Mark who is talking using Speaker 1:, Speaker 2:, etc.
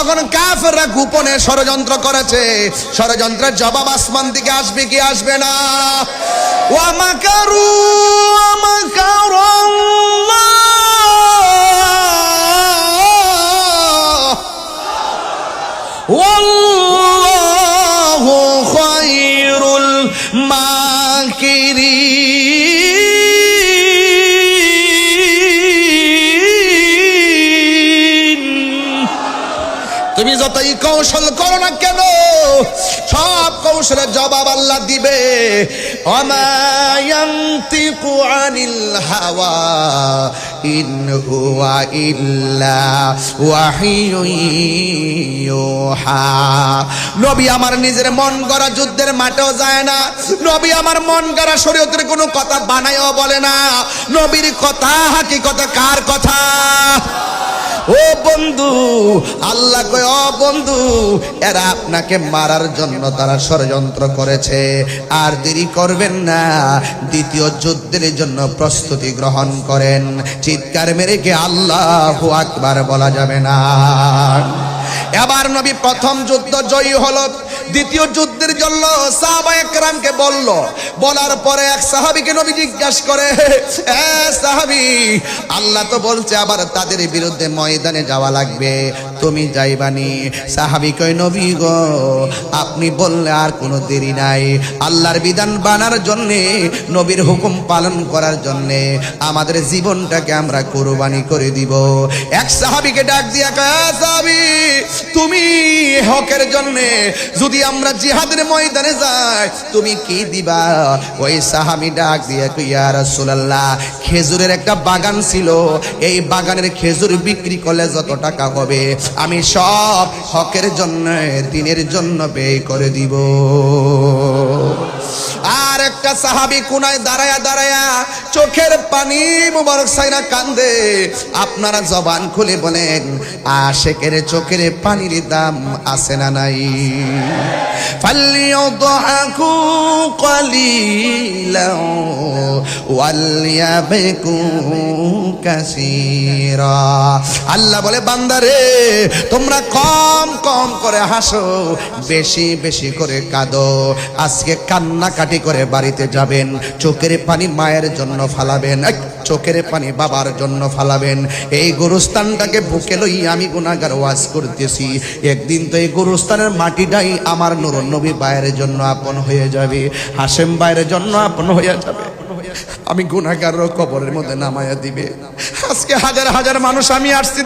Speaker 1: যখন কাফেররা গোপনে ষড়যন্ত্র করেছে, ষড়যন্ত্রের জবাব আসমান থেকে আসবে কি আসবে না? ওয়া মাকারু ওয়া মাকারাল্লাহ ওয়াল্লাহু খায়রুল মাকিরিন। তুমি যতই কৌশল করো না কেন, সব কৌশলের জবাব আল্লাহ দিবে। ওমা ইয়ানতিকু আনিল হাওয়া ইন হুয়া ইল্লা ওয়াহিয়ুন ইউহা। নবী আমার নিজের মন গড়া যুদ্ধের মাঠেও যায় না, নবী আমার মন গড়া শরীয়তের কোনো কথা বানায়ও বলে না। নবীর কথা হাকিকত কার কথা? ও বন্ধু, আল্লাহ কয় ও বন্ধু, এরা আপনাকে মারার জন্য তারা ষড়যন্ত্র করেছে, আর দেরি করবেন না, দ্বিতীয় যুদ্ধের জন্য প্রস্তুতি গ্রহণ করেন। চিৎকার মেরে কি আল্লাহু আকবার বলা যাবে না? এবার নবী প্রথম যুদ্ধ জয়ী হলো, দ্বিতীয় যুদ্ধের জন্য সাহাবায়ে কেরামকে বলল। বলার পরে এক সাহাবীকে নবী জিজ্ঞাসা করে, এ সাহাবী, আল্লাহ তো বলছে আবার তাদের বিরুদ্ধে ময়দানে যাওয়া লাগবে, তুমি যাইবানি? সাহাবী কয়, নবী গো, আপনি বললে আর কোনো দেরি নাই। আল্লাহর বিধান বানার জন্যে, নবীর হুকুম পালন করার জন্যে আমাদের জীবনটাকে আমরা কুরবানি করে দিব। এক সাহাবীকে ডাক দিয়া কয়, সাহাবী, তুমি হকের জন্যে যদি আমরা জিহাদের ময়দানে যাই, তুমি কি দিবা? ওই সাহাবী ডাক দিয়া কয়, ইয়া রাসূলুল্লাহ, খেজুরের একটা বাগান ছিল, এই বাগানের খেজুর বিক্রি করলে যত টাকা হবে আমি সব হকের জন্য, দ্বীনের জন্য ব্যয় করে দিব। আর একটা সাহাবী কোনায় দাঁড়ায়া দাঁড়ায়া চোখের পানি মুবারক সাইরা কান্দে। আপনারা জবান খুলে বলেন, আশেকের চোখের পানির দাম আছে না নাই? ফালইউদহাকু কালিলাও ওয়ালইয়াবকু কাসীরা। আল্লাহ বলে, বান্দারে, তোমরা কম কম করে হাসো, বেশি বেশি করে কাঁদো। আজকে কান্নাকাটি করে বাড়িতে যাবেন, চোখের পানি মায়ের জন্য ফালাবেন, চোখের পানি বাবার জন্য ফালাবেন। এই গোরস্থানটাকে বুকে লই আমি গুনাহগার ওয়াজ করতেছি, একদিন তো এই গোরস্থানের মাটিটাই আমার নূরুন নবী ভাইয়ের জন্য আপন হয়ে যাবে, হাশেম ভাইয়ের জন্য আপন হয়ে যাবে। আমি গুনাহগারও কবরের মধ্যে নামায়া দিবে। আজকে হাজার হাজার মানুষ আমি আসছি